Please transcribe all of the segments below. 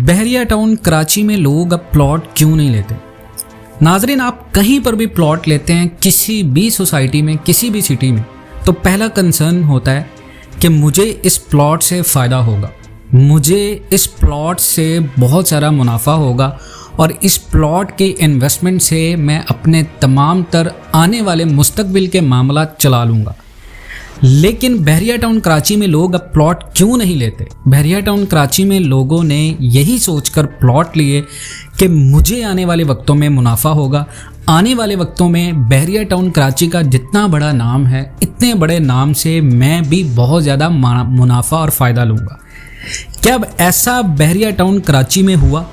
बहरिया town Karachi में लोग अब प्लॉट क्यों नहीं लेते। नाजरीन, आप कहीं पर भी प्लॉट लेते हैं किसी भी सोसाइटी में, किसी भी सिटी में, तो पहला कंसर्न होता है कि मुझे इस प्लॉट से फ़ायदा होगा, मुझे इस प्लॉट से बहुत सारा मुनाफा होगा और इस प्लॉट की इन्वेस्टमेंट से मैं अपने तमाम तर आने वाले मुस्तकबिल के मामला चला लूँगा। लेकिन बहरिया टाउन कराची में लोग अब प्लॉट क्यों नहीं लेते। बहरिया टाउन कराची में लोगों ने यही सोचकर प्लॉट लिए कि मुझे आने वाले वक्तों में मुनाफा होगा, आने वाले वक्तों में बहरिया टाउन कराची का जितना बड़ा नाम है, इतने बड़े नाम से मैं भी बहुत ज़्यादा मुनाफा और फ़ायदा लूँगा। क्या अब ऐसा बहरिया टाउन कराची में हुआ?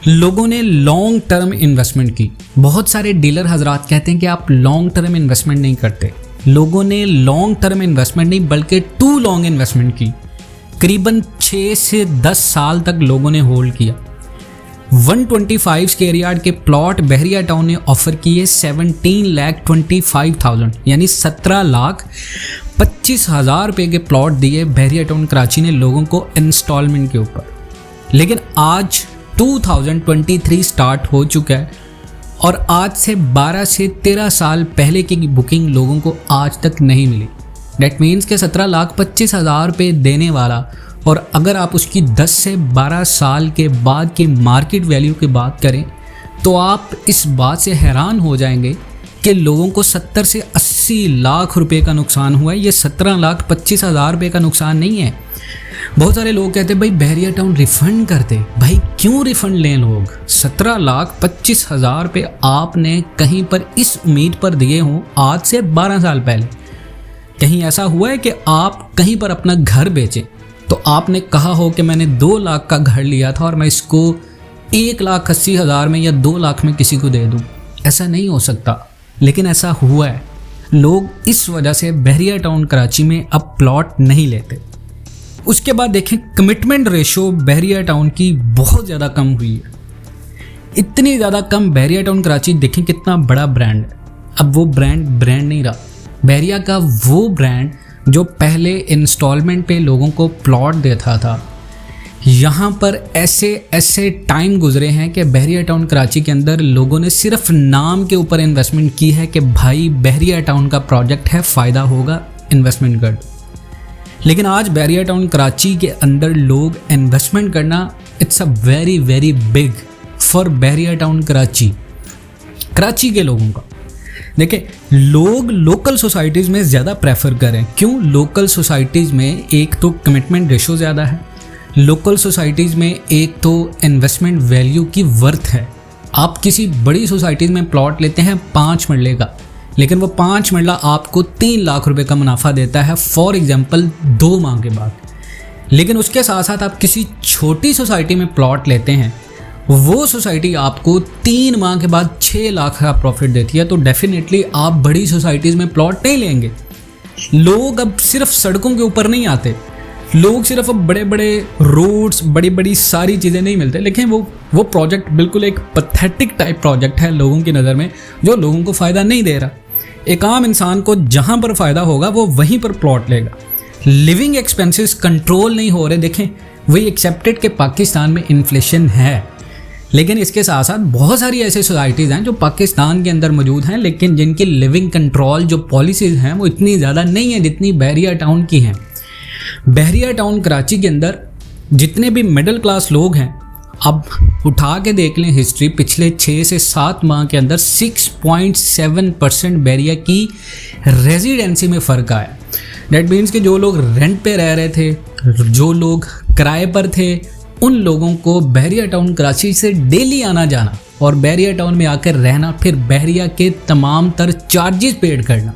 लोगों ने लॉन्ग टर्म इन्वेस्टमेंट की। बहुत सारे डीलर हजरात कहते हैं कि आप लॉन्ग टर्म इन्वेस्टमेंट नहीं करते। लोगों ने लॉन्ग टर्म इन्वेस्टमेंट नहीं बल्कि टू लॉन्ग इन्वेस्टमेंट की। करीबन 6 से 10 साल तक लोगों ने होल्ड किया। 125 स्क्वायर यार्ड के प्लॉट बहरिया टाउन ने ऑफर किए 17,25,000 यानी 17,25,000 रुपये के प्लॉट दिए बहरिया टाउन कराची ने लोगों को इंस्टॉलमेंट के ऊपर। लेकिन आज 2023 स्टार्ट हो चुका है और आज से 12 से 13 साल पहले की बुकिंग लोगों को आज तक नहीं मिली। डेट मीन्स के 17,25,000 रुपये देने वाला, और अगर आप उसकी 10 से 12 साल के बाद की मार्केट वैल्यू की बात करें तो आप इस बात से हैरान हो जाएंगे कि लोगों को 70 से 80 लाख रुपए का नुकसान हुआ है। ये 17,25,000 रुपये का नुकसान नहीं है। बहुत सारे लोग कहते हैं भाई बहरिया टाउन रिफ़ंड करते। भाई क्यों रिफ़ंड लें लोग? 17,25,000 रुपये आपने कहीं पर इस उम्मीद पर दिए हों आज से 12 साल पहले। कहीं ऐसा हुआ है कि आप कहीं पर अपना घर बेचें तो आपने कहा हो कि मैंने 2 लाख का घर लिया था और मैं इसको 1,80,000 में या 2 लाख में किसी को दे दूं? ऐसा नहीं हो सकता, लेकिन ऐसा हुआ है। लोग इस वजह से बहरिया टाउन कराची में अब प्लॉट नहीं लेते। उसके बाद देखें, कमिटमेंट रेशो बहरिया टाउन की बहुत ज़्यादा कम हुई है। इतनी ज़्यादा कम। बहरिया टाउन कराची देखें कितना बड़ा ब्रांड है, अब वो ब्रांड नहीं रहा। बहरिया का वो ब्रांड जो पहले इंस्टॉलमेंट पे लोगों को प्लॉट देता था, यहाँ पर ऐसे टाइम गुजरे हैं कि बहरिया टाउन कराची के अंदर लोगों ने सिर्फ नाम के ऊपर इन्वेस्टमेंट की है कि भाई बहरिया टाउन का प्रोजेक्ट है, फ़ायदा होगा, इन्वेस्टमेंट कर दो। लेकिन आज बहरिया टाउन कराची के अंदर लोग इन्वेस्टमेंट करना it's a very very big for Bahria town Karachi के लोगों का। देखिए, लोग लोकल सोसाइटीज़ में ज़्यादा प्रेफर करें। क्यों? लोकल सोसाइटीज़ में एक तो कमिटमेंट रेशो ज़्यादा है, लोकल सोसाइटीज़ में एक तो इन्वेस्टमेंट वैल्यू की वर्थ है। आप किसी बड़ी सोसाइटीज़ में प्लॉट लेते हैं 5 मरले का, लेकिन वो 5 मरला आपको 3 लाख रुपए का मुनाफा देता है, फॉर एग्जांपल 2 माह के बाद। लेकिन उसके साथ साथ आप किसी छोटी सोसाइटी में प्लॉट लेते हैं, वो सोसाइटी आपको 3 माह के बाद 6 लाख का प्रॉफिट देती है। तो डेफिनेटली आप बड़ी सोसाइटीज़ में प्लॉट नहीं लेंगे। लोग अब सिर्फ सड़कों के ऊपर नहीं आते, लोग सिर्फ अब बड़े बड़े रोड्स, बड़ी बड़ी सारी चीज़ें नहीं मिलते। लेकिन वो प्रोजेक्ट बिल्कुल एक पैथेटिक टाइप प्रोजेक्ट है लोगों की नज़र में, जो लोगों को फ़ायदा नहीं दे रहा। एक आम इंसान को जहाँ पर फ़ायदा होगा वो वहीं पर प्लॉट लेगा। लिविंग एक्सपेंसेस कंट्रोल नहीं हो रहे। देखें, वही एक्सेप्टेड कि पाकिस्तान में इन्फ्लेशन है, लेकिन इसके साथ साथ बहुत सारी ऐसी सोसाइटीज़ हैं जो पाकिस्तान के अंदर मौजूद हैं, लेकिन जिनकी लिविंग कंट्रोल जो पॉलिसीज़ हैं वो इतनी ज़्यादा नहीं है जितनी बहरिया टाउन की हैं। बहरिया टाउन कराची के अंदर जितने भी मिडिल क्लास लोग हैं, अब उठा के देख लें हिस्ट्री, पिछले 6 से 7 माह के अंदर 6.7% बहरिया की रेजिडेंसी में फ़र्क आया। डेट मीन्स कि जो लोग रेंट पे रह रहे थे, जो लोग किराए पर थे, उन लोगों को बहरिया टाउन कराची से डेली आना जाना और बहरिया टाउन में आकर रहना, फिर बहरिया के तमाम तर चार्जेस पेड करना,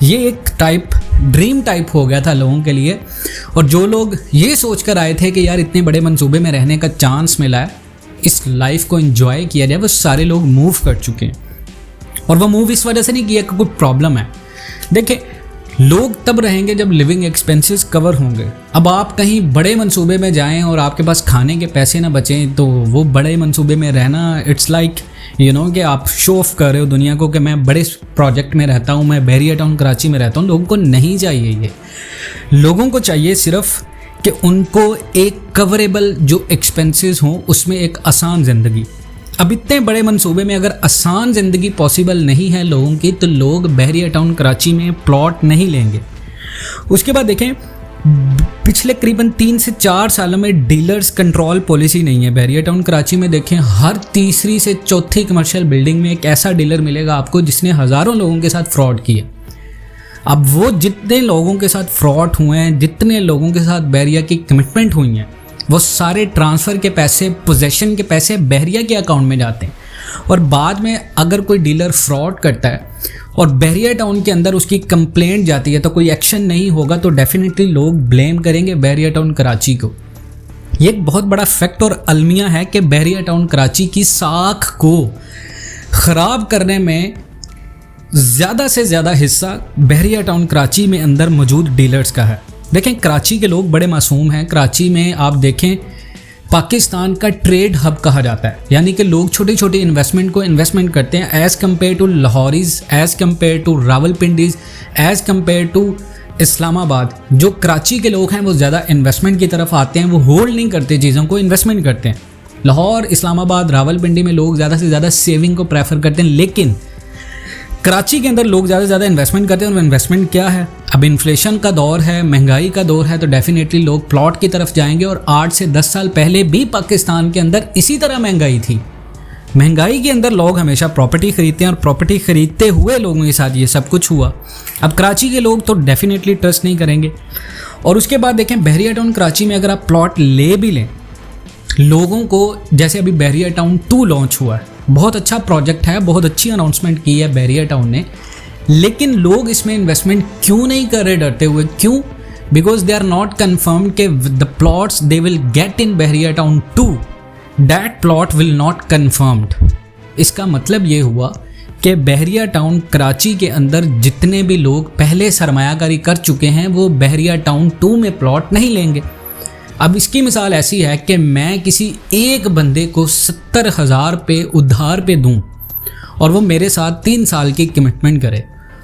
ये एक ड्रीम टाइप हो गया था लोगों के लिए। और जो लोग ये सोच कर आए थे कि यार इतने बड़े मंसूबे में रहने का चांस मिला है, इस लाइफ को एंजॉय किया जाए, वो सारे लोग मूव कर चुके हैं। और वो मूव इस वजह से नहीं किया कि कोई प्रॉब्लम है। देखिए, लोग तब रहेंगे जब लिविंग एक्सपेंसेस कवर होंगे। अब आप कहीं बड़े मंसूबे में जाएं और आपके पास खाने के पैसे ना बचें, तो वो बड़े मंसूबे में रहना इट्स लाइक कि आप शो ऑफ कर रहे हो दुनिया को कि मैं बड़े प्रोजेक्ट में रहता हूँ, मैं बहरिया टाउन कराची में रहता हूँ। लोगों को नहीं चाहिए ये। लोगों को चाहिए सिर्फ कि उनको एक कवरेबल जो एक्सपेंसेस हों उसमें एक आसान ज़िंदगी। अब इतने बड़े मंसूबे में अगर आसान ज़िंदगी पॉसिबल नहीं है लोगों की, तो लोग बहरिया टाउन कराची में प्लॉट नहीं लेंगे। उसके बाद देखें, पिछले करीबन 3 से 4 सालों में डीलर्स कंट्रोल पॉलिसी नहीं है। बहरिया टाउन कराची में देखें, हर तीसरी से चौथी कमर्शियल बिल्डिंग में एक ऐसा डीलर मिलेगा आपको जिसने हज़ारों लोगों के साथ फ्रॉड किया। अब वो जितने लोगों के साथ फ्रॉड हुए हैं, जितने लोगों के साथ बहरिया की कमिटमेंट हुई हैं, वो सारे ट्रांसफ़र के पैसे, पोजेशन के पैसे बहरिया के अकाउंट में जाते हैं। और बाद में अगर कोई डीलर फ्रॉड करता है और बहरिया टाउन के अंदर उसकी कंप्लेंट जाती है तो कोई एक्शन नहीं होगा, तो डेफिनेटली लोग ब्लेम करेंगे बहरिया टाउन कराची को। ये एक बहुत बड़ा फैक्ट और अलमिया है कि बहरिया टाउन कराची की साख को ख़राब करने में ज़्यादा से ज़्यादा हिस्सा बहरिया टाउन कराची में अंदर मौजूद डीलर्स का है। देखें, कराची के लोग बड़े मासूम हैं। कराची में आप देखें, पाकिस्तान का ट्रेड हब कहा जाता है, यानी कि लोग छोटी छोटी इन्वेस्टमेंट को इन्वेस्टमेंट करते हैं as compare to Lahoris, as compare to Rawalpindis, as compare to Islamabad. जो कराची के लोग हैं वो ज़्यादा इन्वेस्टमेंट की तरफ आते हैं, वो होल्ड नहीं करते चीज़ों को, इन्वेस्टमेंट करते हैं। लाहौर, इस्लामाबाद, रावलपिंडी में लोग ज़्यादा से ज़्यादा सेविंग को प्रेफर करते हैं, लेकिन कराची के अंदर लोग ज़्यादा से ज़्यादा इन्वेस्टमेंट करते हैं। और इन्वेस्टमेंट क्या है? अब इन्फ्लेशन का दौर है, महंगाई का दौर है, तो डेफिनेटली लोग प्लॉट की तरफ जाएंगे। और 8 से 10 साल पहले भी पाकिस्तान के अंदर इसी तरह महंगाई थी। महंगाई के अंदर लोग हमेशा प्रॉपर्टी खरीदते हैं और प्रॉपर्टी खरीदते हुए लोगों के साथ ये सब कुछ हुआ। अब कराची के लोग तो डेफिनेटली ट्रस्ट नहीं करेंगे। और उसके बाद देखें, बहरिया टाउन कराची में अगर आप प्लॉट ले भी लें, लोगों को, जैसे अभी बहरिया टाउन 2 लॉन्च हुआ है, बहुत अच्छा प्रोजेक्ट है, बहुत अच्छी अनाउंसमेंट की है बहरिया टाउन ने, लेकिन लोग इसमें इन्वेस्टमेंट क्यों नहीं कर रहे डरते हुए? क्यों? Because they are not confirmed कि the plots they will get in Bahria Town 2, that plot will not confirmed. इसका मतलब ये हुआ कि बहरिया टाउन कराची के अंदर जितने भी लोग पहले सरमायाकारी कर चुके हैं वो बहरिया टाउन 2 में प्लॉट नहीं लेंगे। अब इसकी मिसाल ऐसी है कि मैं किसी एक बंदे को 70,000 रुपये उधार पे दूं और वो मेरे साथ 3 साल की कमिटमेंट करे,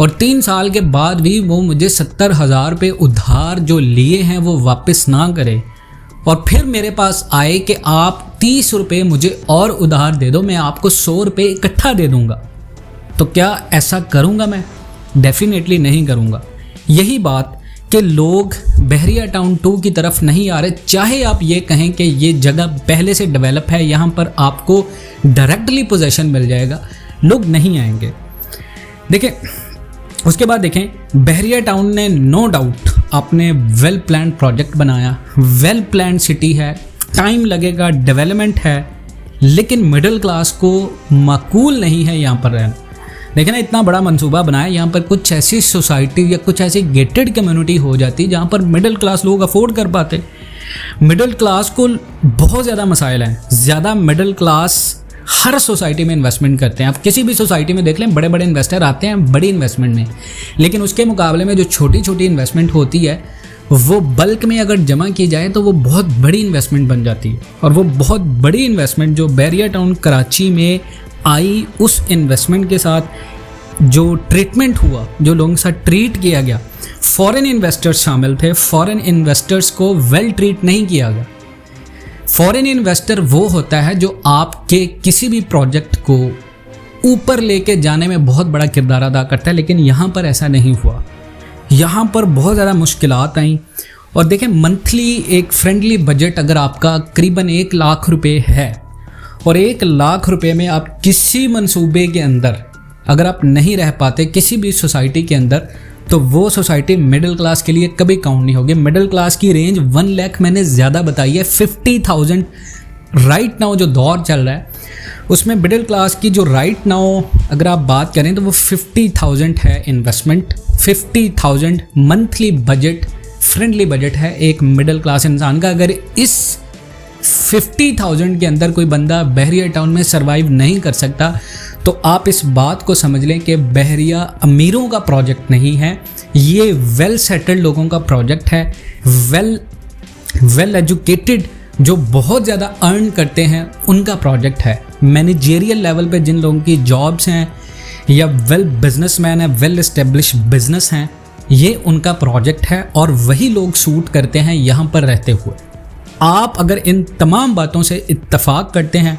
और 3 साल के बाद भी वो मुझे 70,000 रुपये उधार जो लिए हैं वो वापस ना करे, और फिर मेरे पास आए कि आप 30 रुपये मुझे और उधार दे दो, मैं आपको 100 रुपये इकट्ठा दे दूंगा, तो क्या ऐसा करूंगा मैं? डेफिनेटली नहीं करूंगा। यही बात कि लोग बहरिया टाउन 2 की तरफ नहीं आ रहे, चाहे आप ये कहें कि ये जगह पहले से डेवलप है, यहाँ पर आपको डायरेक्टली पोजेशन मिल जाएगा, लोग नहीं आएंगे। देखें, उसके बाद देखें, बहरिया टाउन ने नो डाउट अपने वेल प्लान प्रोजेक्ट बनाया, वेल प्लान सिटी है, टाइम लगेगा, डेवलपमेंट है, लेकिन मिडिल क्लास को माकूल नहीं है यहाँ पर रहना। देखिए ना, इतना बड़ा मंसूबा बनाया, यहाँ पर कुछ ऐसी सोसाइटी या कुछ ऐसी गेटेड कम्युनिटी हो जाती जहाँ पर मिडिल क्लास लोग अफोर्ड कर पाते। मिडिल क्लास को बहुत ज़्यादा मसाइल हैं, ज़्यादा मिडिल क्लास हर सोसाइटी में इन्वेस्टमेंट करते हैं। आप किसी भी सोसाइटी में देख लें, बड़े बड़े इन्वेस्टर आते हैं बड़ी इन्वेस्टमेंट में, लेकिन उसके मुकाबले में जो छोटी छोटी इन्वेस्टमेंट होती है वो बल्क में अगर जमा की जाए तो वो बहुत बड़ी इन्वेस्टमेंट बन जाती है। और वो बहुत बड़ी इन्वेस्टमेंट जो बहरिया टाउन कराची में आई, उस इन्वेस्टमेंट के साथ जो ट्रीटमेंट हुआ, जो लोगों के साथ ट्रीट किया गया, फॉरेन इन्वेस्टर्स शामिल थे, फॉरेन इन्वेस्टर्स को वेल ट्रीट नहीं किया गया। फॉरेन इन्वेस्टर वो होता है जो आपके किसी भी प्रोजेक्ट को ऊपर लेके जाने में बहुत बड़ा किरदार अदा करता है, लेकिन यहाँ पर ऐसा नहीं हुआ। यहाँ पर बहुत ज़्यादा मुश्किलात आई। और देखें, मंथली एक फ्रेंडली बजट अगर आपका करीबन 1 लाख रुपए है, और 1 लाख रुपए में आप किसी मंसूबे के अंदर अगर आप नहीं रह पाते किसी भी सोसाइटी के अंदर, तो वो सोसाइटी मिडिल क्लास के लिए कभी काउंट नहीं होगी। मिडिल क्लास की रेंज 1 लाख मैंने ज़्यादा बताई है, 50,000 राइट नाउ जो दौर चल रहा है उसमें मिडिल क्लास की जो राइट नाउ अगर आप बात करें तो वो 50,000 है investment, 50,000 monthly budget, friendly budget है एक मिडिल क्लास इंसान का। अगर इस 50,000 के अंदर कोई बंदा बहरिया टाउन में सरवाइव नहीं कर सकता, तो आप इस बात को समझ लें कि बहरिया अमीरों का प्रोजेक्ट नहीं है, ये वेल सेटल्ड लोगों का प्रोजेक्ट है, वेल एजुकेटेड जो बहुत ज़्यादा अर्न करते हैं उनका प्रोजेक्ट है। मैनेजेरियल लेवल पे जिन लोगों की जॉब्स हैं या वेल बिजनेसमैन है, वेल एस्टेब्लिश बिजनेस हैं, ये उनका प्रोजेक्ट है और वही लोग शूट करते हैं यहाँ पर रहते हुए। आप अगर इन तमाम बातों से इत्तेफाक करते हैं,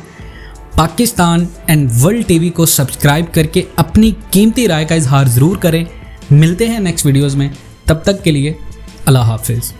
पाकिस्तान एंड वर्ल्ड टीवी को सब्सक्राइब करके अपनी कीमती राय का इजहार ज़रूर करें। मिलते हैं नेक्स्ट वीडियोज़ में, तब तक के लिए अल्लाह हाफिज़।